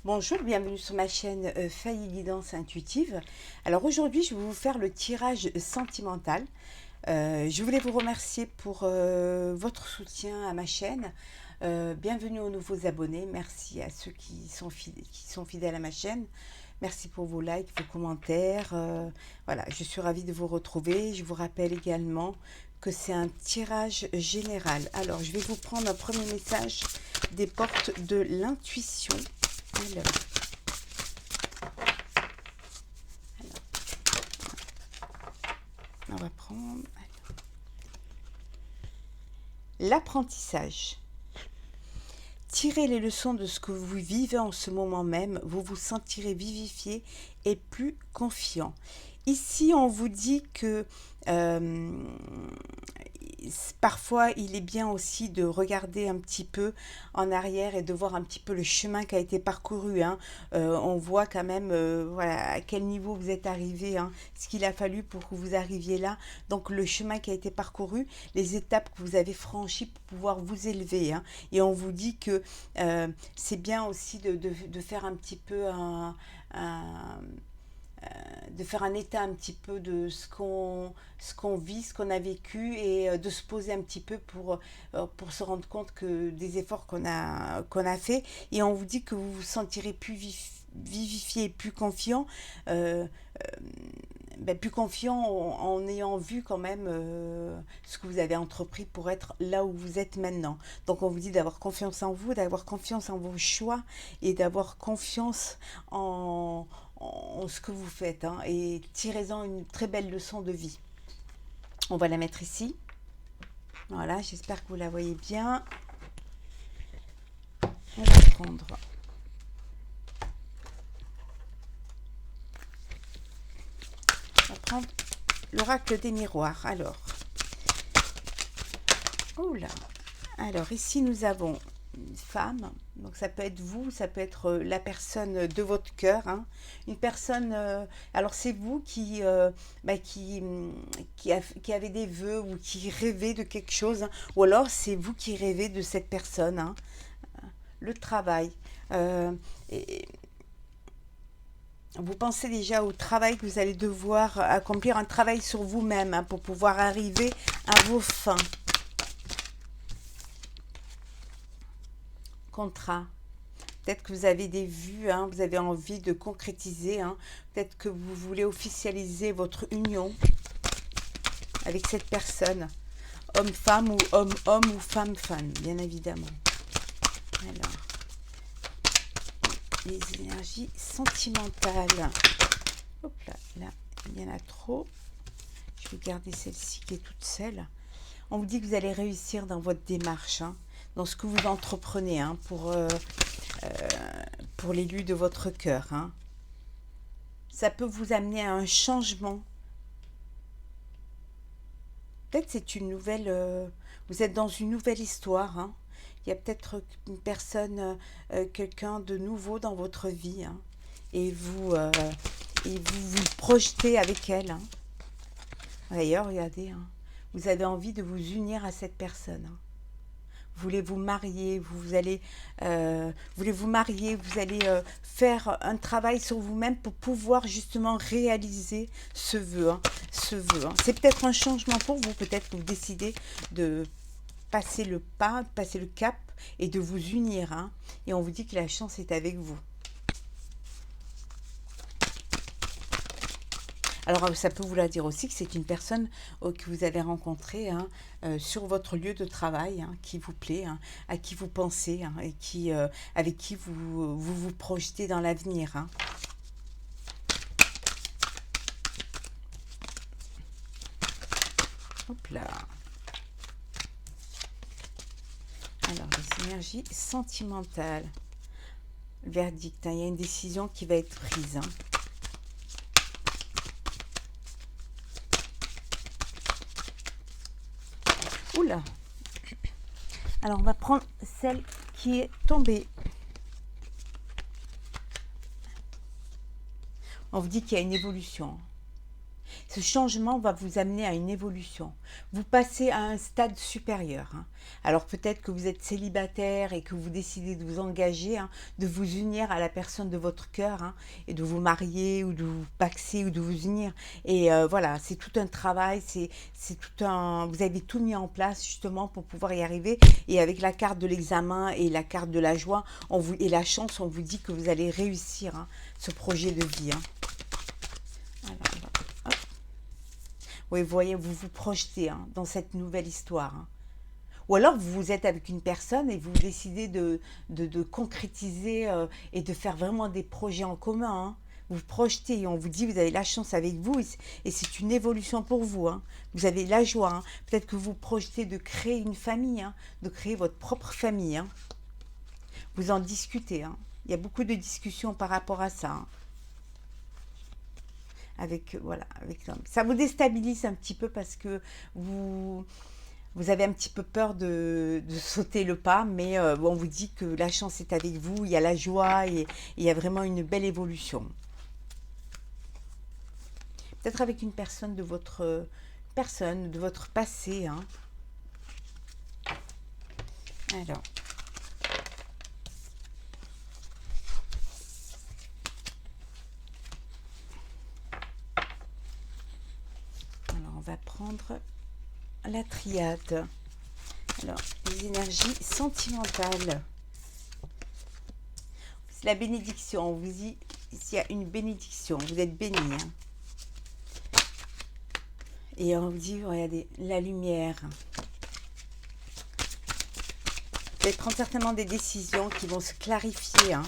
Bonjour, bienvenue sur ma chaîne Faye Guidance Intuitive. Alors aujourd'hui, je vais vous faire le tirage sentimental. Je voulais vous remercier pour votre soutien à ma chaîne. Bienvenue aux nouveaux abonnés. Merci à ceux qui sont fidèles à ma chaîne. Merci pour vos likes, vos commentaires. Voilà, je suis ravie de vous retrouver. Je vous rappelle également que c'est un tirage général. Alors, je vais vous prendre un premier message des portes de l'intuition. Alors, on va prendre l'apprentissage. Tirez les leçons de ce que vous vivez en ce moment même, vous vous sentirez vivifié et plus confiant. Ici, on vous dit que parfois, il est bien aussi de regarder un petit peu en arrière et de voir un petit peu le chemin qui a été parcouru. Hein. On voit quand même voilà, à quel niveau vous êtes arrivé, hein, ce qu'il a fallu pour que vous arriviez là. Donc, le chemin qui a été parcouru, les étapes que vous avez franchies pour pouvoir vous élever. Hein. Et on vous dit que c'est bien aussi de faire un petit peu de faire un état un petit peu de ce qu'on vit, ce qu'on a vécu et de se poser un petit peu pour se rendre compte que des efforts qu'on a fait. Et on vous dit que vous vous sentirez plus vivifié, plus confiant, plus confiant en ayant vu quand même ce que vous avez entrepris pour être là où vous êtes maintenant. Donc on vous dit d'avoir confiance en vous, d'avoir confiance en vos choix et d'avoir confiance en ce que vous faites, hein, et tirez-en une très belle leçon de vie. On va la mettre ici. Voilà, j'espère que vous la voyez bien. On va prendre l'oracle des miroirs. Alors, oula. Alors ici nous avons une femme, donc ça peut être vous, ça peut être la personne de votre cœur, hein. Une personne, alors c'est vous qui avez des vœux ou qui rêvez de quelque chose, hein, ou alors c'est vous qui rêvez de cette personne, hein. Le travail, et vous pensez déjà au travail que vous allez devoir accomplir, un travail sur vous-même, hein, pour pouvoir arriver à vos fins. Contrat. Peut-être que vous avez des vues, hein, vous avez envie de concrétiser, hein, peut-être que vous voulez officialiser votre union avec cette personne, homme-femme ou homme-homme ou femme-femme, bien évidemment. Alors, les énergies sentimentales. Hop là, là, il y en a trop. Je vais garder celle-ci qui est toute seule. On vous dit que vous allez réussir dans votre démarche, hein, dans ce que vous entreprenez, hein, pour l'élu de votre cœur, hein. Ça peut vous amener à un changement. Peut-être c'est une nouvelle... vous êtes dans une nouvelle histoire, hein. Il y a peut-être une personne, quelqu'un de nouveau dans votre vie, hein, et vous projetez avec elle, hein. D'ailleurs, regardez, hein, vous avez envie de vous unir à cette personne, hein. Vous voulez vous marier, vous allez faire un travail sur vous-même pour pouvoir justement réaliser ce vœu, hein, hein. C'est peut-être un changement pour vous, peut-être que vous décidez de passer le pas, de passer le cap et de vous unir, hein, et on vous dit que la chance est avec vous. Alors, ça peut vouloir dire aussi que c'est une personne que vous avez rencontrée, hein, sur votre lieu de travail, hein, qui vous plaît, hein, à qui vous pensez, hein, et avec qui vous projetez dans l'avenir, hein. Hop là. Alors, les énergies sentimentales. Verdict, hein, il y a une décision qui va être prise, hein. Oula. Alors, on va prendre celle qui est tombée. On vous dit qu'il y a une évolution. Ce changement va vous amener à une évolution. Vous passez à un stade supérieur, hein. Alors peut-être que vous êtes célibataire et que vous décidez de vous engager, hein, de vous unir à la personne de votre cœur, hein, et de vous marier ou de vous paxer ou de vous unir. Et voilà, c'est tout un travail, c'est tout un... Vous avez tout mis en place justement pour pouvoir y arriver. Et avec la carte de l'examen et la carte de la joie et la chance, on vous dit que vous allez réussir, hein, ce projet de vie, hein. Alors, hop. Oui, vous voyez, vous vous projetez, hein, dans cette nouvelle histoire, hein. Ou alors vous êtes avec une personne et vous décidez de concrétiser et de faire vraiment des projets en commun, hein. Vous vous projetez et on vous dit vous avez la chance avec vous et c'est une évolution pour vous, hein. Vous avez la joie, hein. Peut-être que vous projetez de créer une famille, hein, de créer votre propre famille, hein. Vous en discutez, hein. Il y a beaucoup de discussions par rapport à ça, hein. Avec, voilà, avec l'homme. Ça vous déstabilise un petit peu parce que vous, vous avez un petit peu peur de sauter le pas, mais bon, on vous dit que la chance est avec vous, il y a la joie et il y a vraiment une belle évolution. Peut-être avec une personne de votre passé, hein. Alors, on va prendre la triade. Alors, les énergies sentimentales. C'est la bénédiction. On vous dit, s'il y a une bénédiction, vous êtes béni, hein. Et on vous dit, regardez, la lumière. Vous allez prendre certainement des décisions qui vont se clarifier, hein,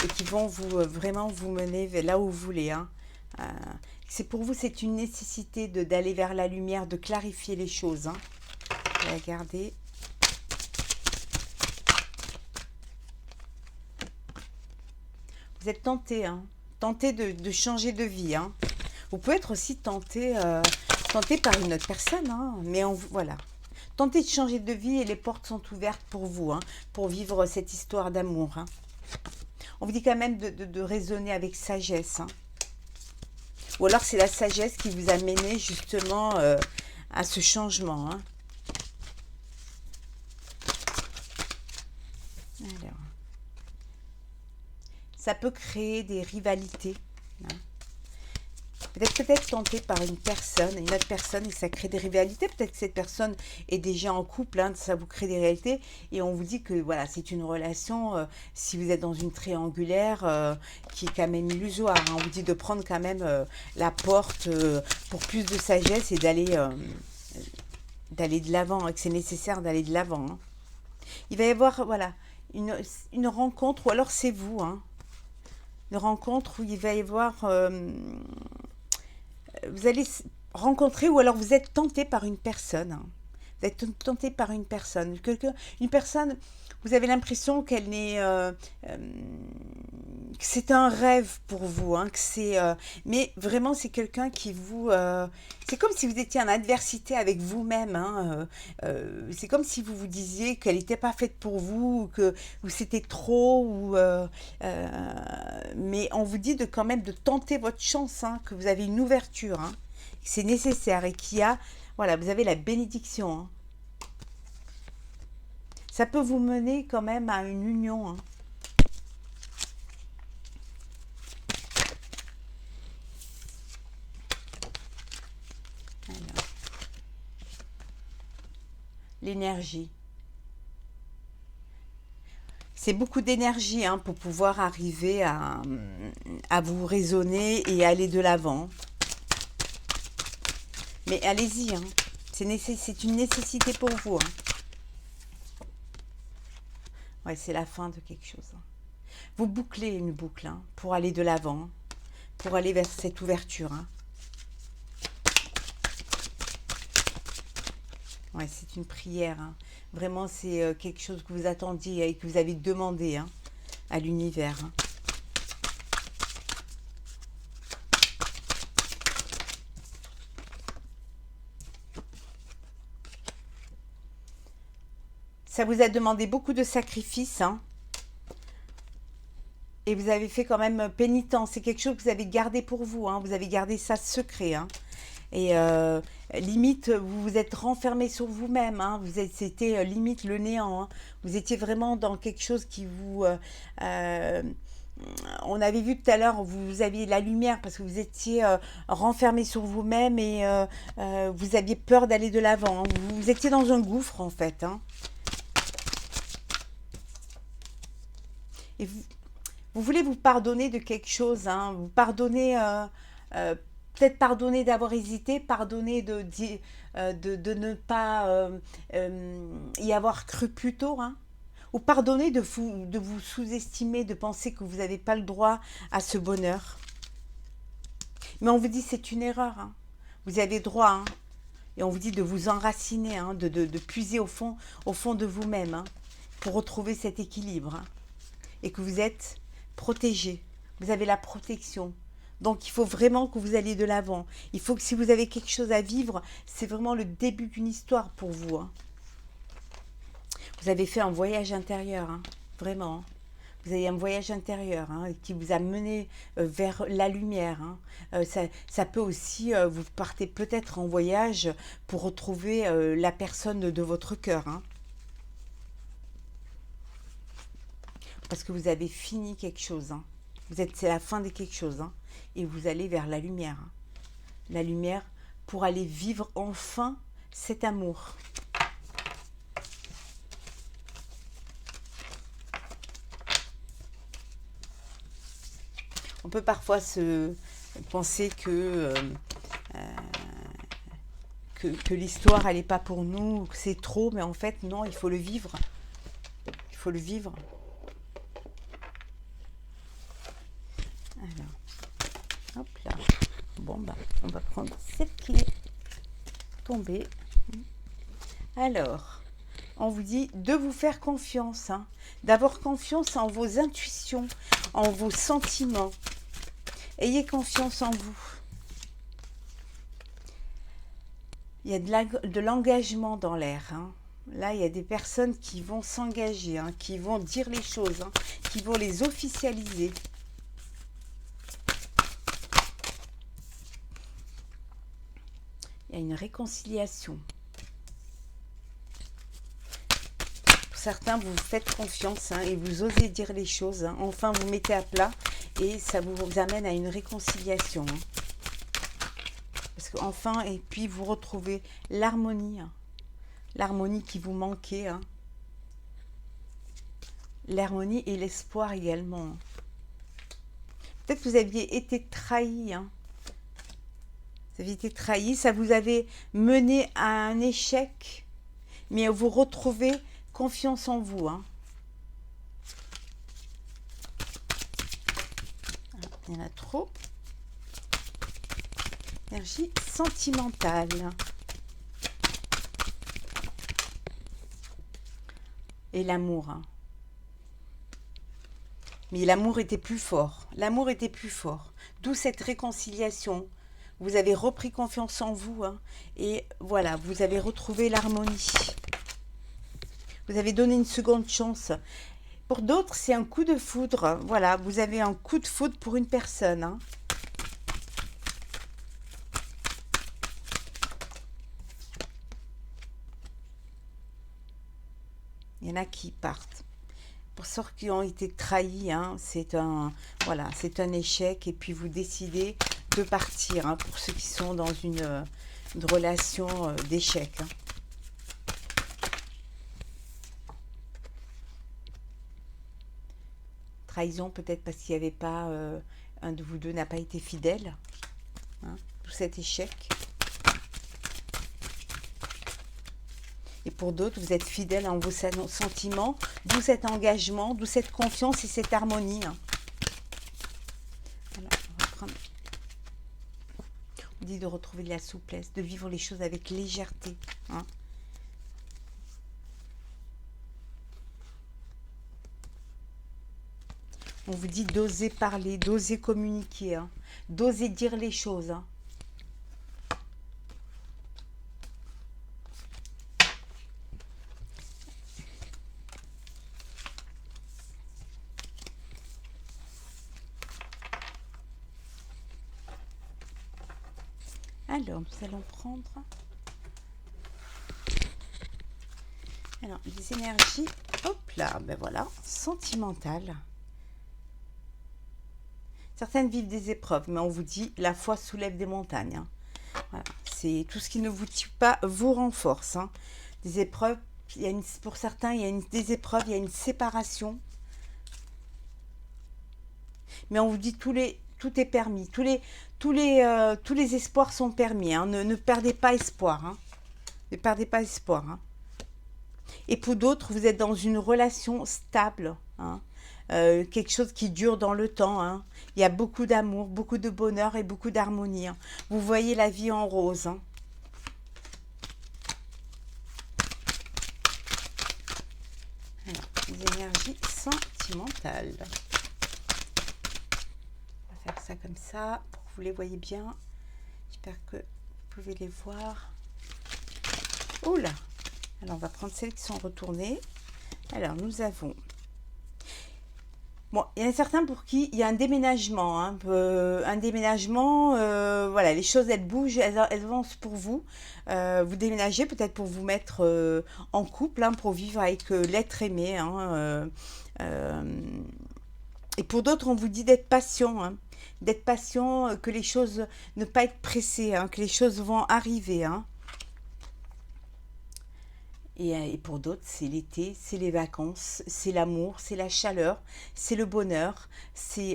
et qui vont vraiment vous mener là où vous voulez, hein. C'est pour vous, c'est une nécessité d'aller vers la lumière, de clarifier les choses, hein. Regardez. Vous êtes tenté, hein, tenté de changer de vie, hein. Vous pouvez être aussi tenté par une autre personne, hein, mais voilà. Tentez de changer de vie et les portes sont ouvertes pour vous, hein, pour vivre cette histoire d'amour, hein. On vous dit quand même de raisonner avec sagesse, hein. Ou alors c'est la sagesse qui vous a mené justement à ce changement, hein. Alors, ça peut créer des rivalités, hein. Peut-être tenté par une autre personne, et ça crée des rivalités. Peut-être que cette personne est déjà en couple, hein, ça vous crée des rivalités. Et on vous dit que voilà, c'est une relation, si vous êtes dans une triangulaire, qui est quand même illusoire, hein. On vous dit de prendre quand même la porte pour plus de sagesse et d'aller de l'avant, hein, que c'est nécessaire d'aller de l'avant, hein. Il va y avoir, voilà, une rencontre, ou alors c'est vous, hein, une rencontre où il va y avoir... vous allez rencontrer, ou alors vous êtes tenté par une personne, hein. Vous êtes tenté par une personne. Une personne, vous avez l'impression qu'elle n'est... que c'est un rêve pour vous, hein, mais vraiment, c'est quelqu'un qui vous... c'est comme si vous étiez en adversité avec vous-même, hein. C'est comme si vous vous disiez qu'elle n'était pas faite pour vous, ou c'était trop, mais on vous dit quand même de tenter votre chance, hein, que vous avez une ouverture, hein, que c'est nécessaire et qu'il y a... Voilà, vous avez la bénédiction, hein. Ça peut vous mener quand même à une union, hein. Alors, l'énergie. C'est beaucoup d'énergie, hein, pour pouvoir arriver à vous raisonner et aller de l'avant. Mais allez-y, hein. C'est une nécessité pour vous, hein. Ouais, c'est la fin de quelque chose, hein. Vous bouclez une boucle, hein, pour aller de l'avant, pour aller vers cette ouverture, hein. Ouais, c'est une prière, hein. Vraiment, c'est quelque chose que vous attendiez et que vous avez demandé, hein, à l'univers, hein. Ça vous a demandé beaucoup de sacrifices, hein, et vous avez fait quand même pénitence. C'est quelque chose que vous avez gardé pour vous, hein. Vous avez gardé ça secret, hein. Et limite, vous vous êtes renfermé sur vous-même, hein. C'était limite le néant, hein. Vous étiez vraiment dans quelque chose qui vous... euh, on avait vu tout à l'heure, vous aviez la lumière parce que vous étiez renfermé sur vous-même et vous aviez peur d'aller de l'avant, hein. Vous étiez dans un gouffre en fait, hein. Et vous voulez vous pardonner de quelque chose, hein. Vous pardonnez, euh, peut-être pardonner d'avoir hésité, pardonner de ne pas y avoir cru plus tôt, hein. Ou pardonner de vous sous-estimer, de penser que vous n'avez pas le droit à ce bonheur. Mais on vous dit c'est une erreur, hein. Vous avez droit, hein. Et on vous dit de vous enraciner, hein, de puiser au fond de vous-même, hein, pour retrouver cet équilibre, hein. Et que vous êtes protégé. Vous avez la protection. Donc il faut vraiment que vous alliez de l'avant. Il faut que si vous avez quelque chose à vivre, c'est vraiment le début d'une histoire pour vous, hein. Vous avez fait un voyage intérieur, hein, vraiment, hein. Vous avez un voyage intérieur, hein, qui vous a mené vers la lumière, hein. Ça peut aussi, vous partez peut-être en voyage pour retrouver la personne de votre cœur, hein, parce que vous avez fini quelque chose, hein. C'est la fin de quelque chose, hein, et vous allez vers la lumière, hein. La lumière pour aller vivre enfin cet amour. On peut parfois se penser que l'histoire, elle n'est pas pour nous, que c'est trop, mais en fait, non, il faut le vivre. Il faut le vivre. Alors, hop là. Bon, bah, on va prendre cette qui est tombée. Alors, on vous dit de vous faire confiance, hein, d'avoir confiance en vos intuitions, en vos sentiments. Ayez confiance en vous. Il y a de l'engagement dans l'air, hein. Là, il y a des personnes qui vont s'engager, hein, qui vont dire les choses, hein, qui vont les officialiser. Il y a une réconciliation. Pour certains, vous faites confiance, hein, et vous osez dire les choses, hein. Enfin, vous mettez à plat et ça vous amène à une réconciliation, hein. Parce qu'enfin, et puis vous retrouvez l'harmonie, hein. L'harmonie qui vous manquait, hein. L'harmonie et l'espoir également, hein. Peut-être que vous aviez été trahi, hein. Vous aviez été trahi, ça vous avait mené à un échec, mais vous retrouvez confiance en vous, hein. Il y en a trop. Énergie sentimentale. Et l'amour, hein. Mais l'amour était plus fort. L'amour était plus fort. D'où cette réconciliation. Vous avez repris confiance en vous, hein, et voilà, vous avez retrouvé l'harmonie. Vous avez donné une seconde chance. Pour d'autres, c'est un coup de foudre. Voilà, vous avez un coup de foudre pour une personne, hein. Il y en a qui partent. Pour ceux qui ont été trahis, hein, voilà, c'est un échec et puis vous décidez de partir, hein, pour ceux qui sont dans une relation d'échec, hein. Trahison peut-être parce qu'il n'y avait pas, un de vous deux n'a pas été fidèle, hein, tout cet échec. Et pour d'autres, vous êtes fidèle en vos sentiments, d'où cet engagement, d'où cette confiance et cette harmonie, hein. Alors, on va prendre... On dit de retrouver de la souplesse, de vivre les choses avec légèreté, hein. On vous dit d'oser parler, d'oser communiquer, hein, d'oser dire les choses, hein. Alors, nous allons prendre alors les énergies, hop là, ben voilà, sentimentales. Certaines vivent des épreuves, mais on vous dit la foi soulève des montagnes. Hein. Voilà. C'est tout ce qui ne vous tue pas vous renforce. Hein. Des épreuves, pour certains, il y a des épreuves, il y a une séparation. Mais on vous dit tout est permis, tous les espoirs sont permis. Hein. Ne perdez pas espoir. Hein. Ne perdez pas espoir. Hein. Et pour d'autres, vous êtes dans une relation stable. Hein. Quelque chose qui dure dans le temps. Hein. Il y a beaucoup d'amour, beaucoup de bonheur et beaucoup d'harmonie. Hein. Vous voyez la vie en rose. Hein. Alors, les énergies sentimentales. On va faire ça comme ça, pour que vous les voyez bien. J'espère que vous pouvez les voir. Oula! Alors, on va prendre celles qui sont retournées. Alors, nous avons... Bon, il y en a certains pour qui il y a un déménagement. Hein, un déménagement, voilà, les choses, elles bougent, elles avancent pour vous. Vous déménagez peut-être pour vous mettre en couple, hein, pour vivre avec l'être aimé. Hein, et pour d'autres, on vous dit d'être patient. Hein, d'être patient, que les choses, ne pas être pressé, hein, que les choses vont arriver. Hein. Et pour d'autres, c'est l'été, c'est les vacances, c'est l'amour, c'est la chaleur, c'est le bonheur,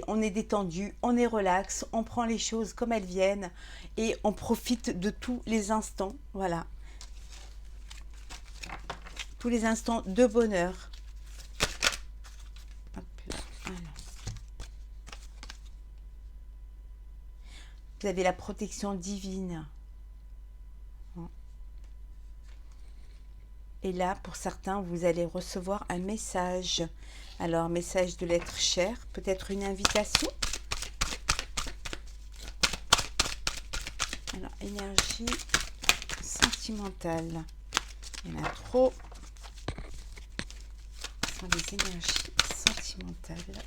on est détendu, on est relax, on prend les choses comme elles viennent et on profite de tous les instants, voilà. Tous les instants de bonheur. Hop là, voilà. Vous avez la protection divine. Et là, pour certains, vous allez recevoir un message. Alors, message de l'être cher, peut-être une invitation. Alors, énergie sentimentale. Il y en a trop. Ce sont les énergies sentimentales.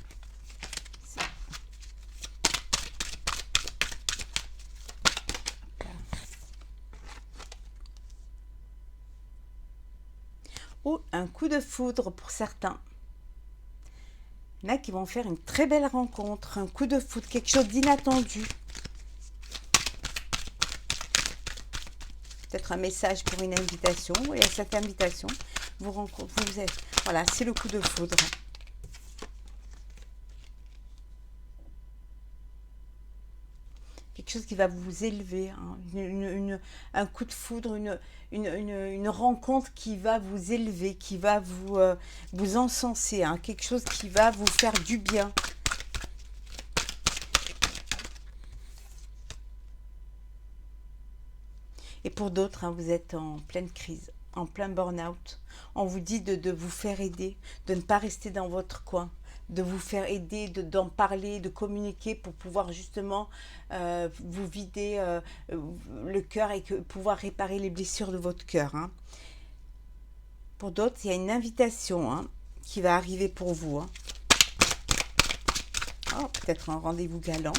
Ou un coup de foudre pour certains. Il y en a qui vont faire une très belle rencontre, un coup de foudre, quelque chose d'inattendu. Peut-être un message pour une invitation, et à cette invitation, vous êtes, voilà, c'est le coup de foudre. Quelque chose qui va vous élever, hein. Un coup de foudre, une rencontre qui va vous élever, qui va vous encenser, hein. Quelque chose qui va vous faire du bien. Et pour d'autres, hein, vous êtes en pleine crise, en plein burn-out. On vous dit de vous faire aider, de ne pas rester dans votre coin, de vous faire aider, d'en parler, de communiquer pour pouvoir justement vous vider le cœur et pouvoir réparer les blessures de votre cœur. Hein. Pour d'autres, il y a une invitation, hein, qui va arriver pour vous. Hein. Oh, peut-être un rendez-vous galant.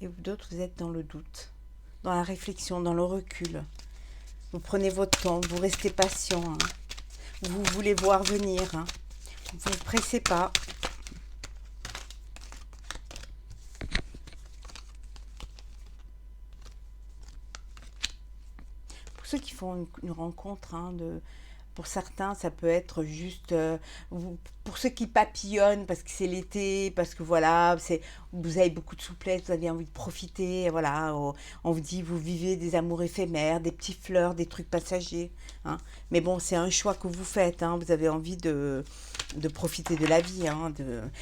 Et d'autres, vous êtes dans le doute, dans la réflexion, dans le recul. Vous prenez votre temps, vous restez patient. Hein. Vous voulez voir venir. Hein. Vous ne vous pressez pas. Pour ceux qui font une rencontre, hein, pour certains, ça peut être juste... pour ceux qui papillonnent, parce que c'est l'été, parce que voilà, vous avez beaucoup de souplesse, vous avez envie de profiter, voilà. On vous dit, vous vivez des amours éphémères, des petits fleurs, des trucs passagers. Hein. Mais bon, c'est un choix que vous faites. Hein. Vous avez envie de profiter de la vie, hein,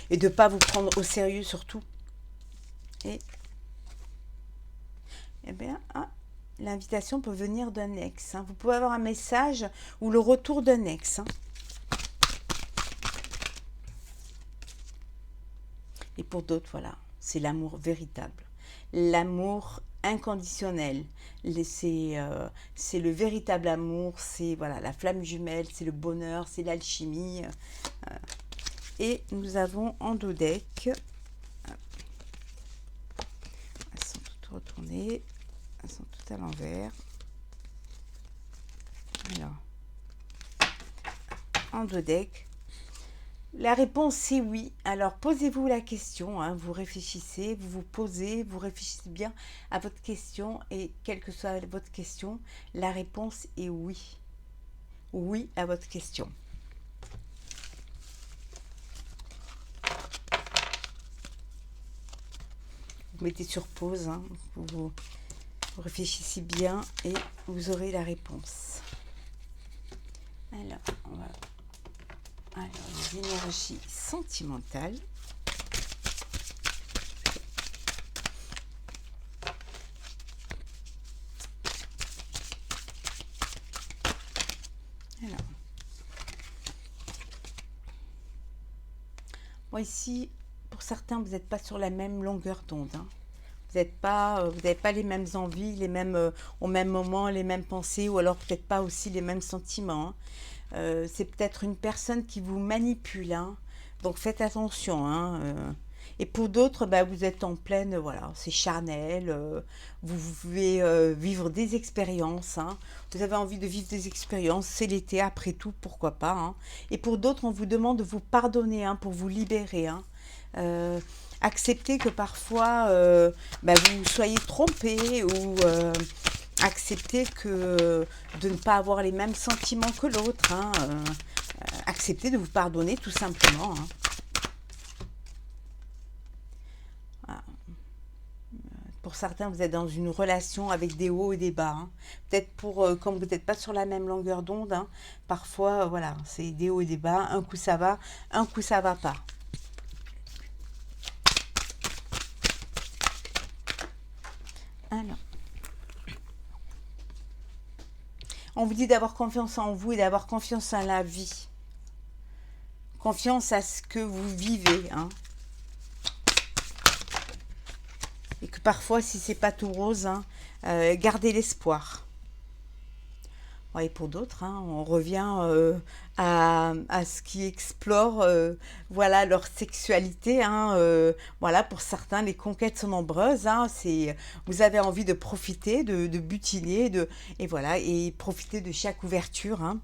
et de ne pas vous prendre au sérieux surtout. Et bien... Ah, l'invitation peut venir d'un ex. Hein. Vous pouvez avoir un message ou le retour d'un ex. Hein. Et pour d'autres, voilà, c'est l'amour véritable. L'amour inconditionnel. C'est le véritable amour, c'est voilà, la flamme jumelle, c'est le bonheur, c'est l'alchimie. Et nous avons en dos deck, elles sont toutes retournées, elles sont toutes à l'envers. Alors, en dos deck, la réponse c'est oui. Alors posez-vous la question, hein, vous réfléchissez, vous vous posez, vous réfléchissez bien à votre question et quelle que soit votre question, la réponse est oui. Oui à votre question. Vous mettez sur pause, hein, vous réfléchissez bien et vous aurez la réponse. Alors, les énergies sentimentales. Alors, bon, ici, pour certains, vous n'êtes pas sur la même longueur d'onde. Hein. Vous n'avez pas les mêmes envies, les mêmes, au même moment, les mêmes pensées, ou alors peut-être pas aussi les mêmes sentiments. Hein. C'est peut-être une personne qui vous manipule, hein. Donc faites attention. Hein. Et pour d'autres, bah, vous êtes en pleine, voilà, c'est charnel, vous pouvez vivre des expériences. Hein. Vous avez envie de vivre des expériences, c'est l'été, après tout, pourquoi pas. Hein. Et pour d'autres, on vous demande de vous pardonner, hein, pour vous libérer. Hein. Acceptez que parfois bah, vous soyez trompé ou acceptez que de ne pas avoir les mêmes sentiments que l'autre. Hein, acceptez de vous pardonner tout simplement. Hein. Voilà. Pour certains, vous êtes dans une relation avec des hauts et des bas. Hein. Peut-être comme vous n'êtes pas sur la même longueur d'onde, hein, parfois, voilà, c'est des hauts et des bas. Un coup ça va, un coup ça va pas. Alors, on vous dit d'avoir confiance en vous et d'avoir confiance en la vie. Confiance à ce que vous vivez. Hein. Et que parfois, si c'est pas tout rose, hein, gardez l'espoir. Et pour d'autres, hein, on revient à ce qui explore voilà, leur sexualité. Hein, voilà, pour certains, les conquêtes sont nombreuses. Hein, vous avez envie de profiter, de butiner, et voilà, et profiter de chaque ouverture. Hein.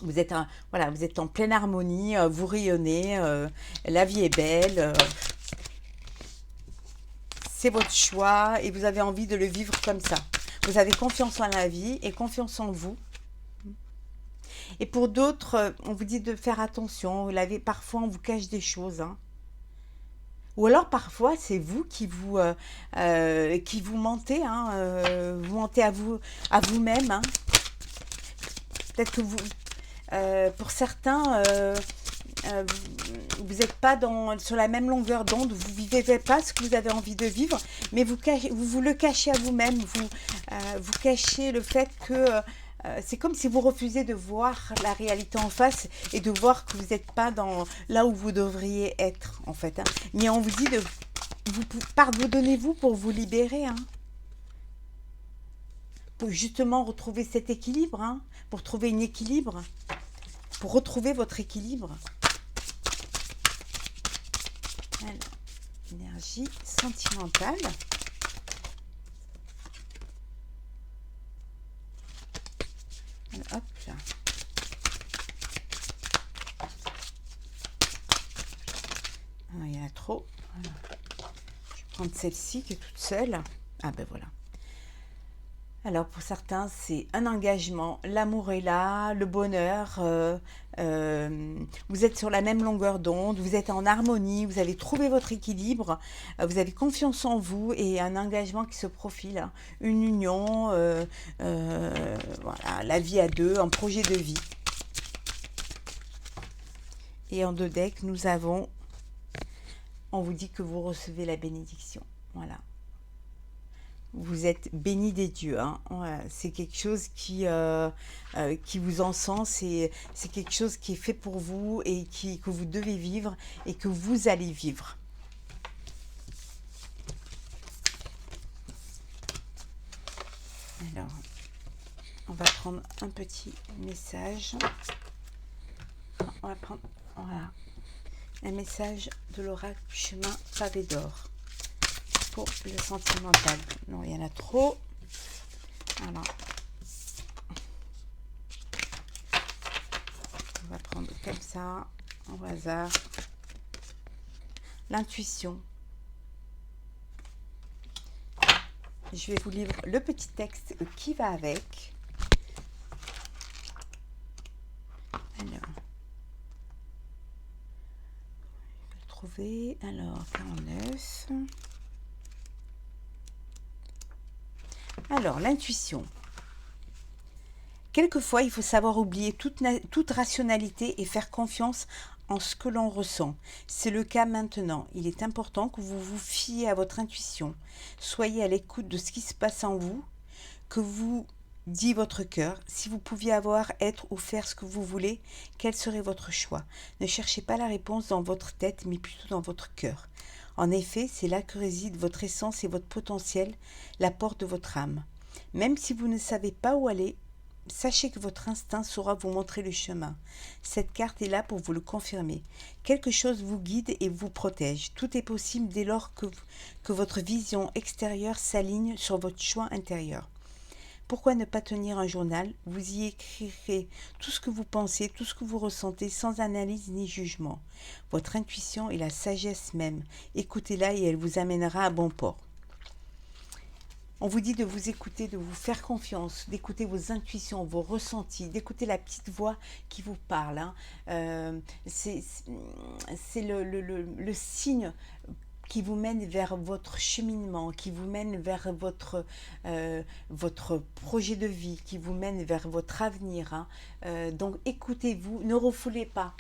Vous êtes, voilà, vous êtes en pleine harmonie, vous rayonnez, la vie est belle. C'est votre choix et vous avez envie de le vivre comme ça. Vous avez confiance en la vie et confiance en vous. Et pour d'autres, on vous dit de faire attention. Parfois, on vous cache des choses. Hein. Ou alors, parfois, c'est vous qui vous mentez. Hein, vous mentez à vous-même. Hein. Peut-être que pour certains, vous n'êtes pas sur la même longueur d'onde, vous ne vivez pas ce que vous avez envie de vivre, mais vous le cachez à vous-même, vous cachez le fait que c'est comme si vous refusiez de voir la réalité en face et de voir que vous n'êtes pas là où vous devriez être, en fait. Hein. Mais on vous dit de pardonnez-vous pour vous libérer, hein. Pour justement retrouver cet équilibre, hein, pour trouver un équilibre, pour retrouver votre équilibre. Alors, énergie sentimentale. Alors, hop là. Ah, il y en a trop. Voilà. Je vais prendre celle-ci qui est toute seule. Ah ben voilà. Alors pour certains, c'est un engagement, l'amour est là, le bonheur, vous êtes sur la même longueur d'onde, vous êtes en harmonie, vous avez trouvé votre équilibre, vous avez confiance en vous et un engagement qui se profile, hein, une union, voilà, la vie à deux, un projet de vie. Et en deux decks, nous avons, on vous dit que vous recevez la bénédiction, voilà. Vous êtes béni des dieux. Hein. Voilà. C'est quelque chose qui vous encense, c'est quelque chose qui est fait pour vous et que vous devez vivre et que vous allez vivre. Alors, on va prendre un petit message. On va prendre, voilà, un message de l'oracle du chemin pavé d'or pour le sentimental. Non, il y en a trop. Voilà. On va prendre comme ça, au hasard. L'intuition. Je vais vous lire le petit texte qui va avec. Alors, je vais le trouver. Alors, 49. Alors, l'intuition. Quelquefois, il faut savoir oublier toute rationalité et faire confiance en ce que l'on ressent. C'est le cas maintenant. Il est important que vous vous fiez à votre intuition. Soyez à l'écoute de ce qui se passe en vous, que vous dit votre cœur. Si vous pouviez avoir, être ou faire ce que vous voulez, quel serait votre choix? Ne cherchez pas la réponse dans votre tête, mais plutôt dans votre cœur. En effet, c'est là que réside votre essence et votre potentiel, la porte de votre âme. Même si vous ne savez pas où aller, sachez que votre instinct saura vous montrer le chemin. Cette carte est là pour vous le confirmer. Quelque chose vous guide et vous protège. Tout est possible dès lors que votre vision extérieure s'aligne sur votre choix intérieur. Pourquoi ne pas tenir un journal? Vous y écrirez tout ce que vous pensez, tout ce que vous ressentez, sans analyse ni jugement. Votre intuition est la sagesse même. Écoutez-la et elle vous amènera à bon port. On vous dit de vous écouter, de vous faire confiance, d'écouter vos intuitions, vos ressentis, d'écouter la petite voix qui vous parle. C'est le signe qui vous mène vers votre cheminement, qui vous mène vers votre projet de vie, qui vous mène vers votre avenir. Donc écoutez-vous, ne refoulez pas.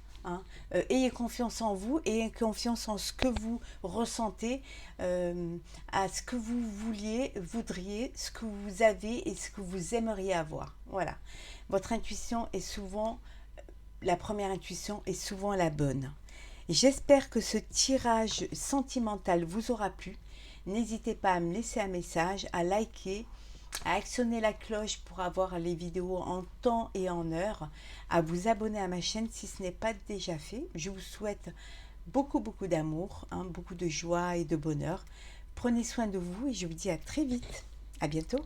Ayez confiance en vous, ayez confiance en ce que vous ressentez, à ce que vous voudriez, ce que vous avez et ce que vous aimeriez avoir. Voilà. Votre intuition est souvent, la première intuition est souvent la bonne. J'espère que ce tirage sentimental vous aura plu. N'hésitez pas à me laisser un message, à liker, à actionner la cloche pour avoir les vidéos en temps et en heure, à vous abonner à ma chaîne si ce n'est pas déjà fait. Je vous souhaite beaucoup d'amour, beaucoup de joie et de bonheur. Prenez soin de vous et je vous dis à très vite. À bientôt.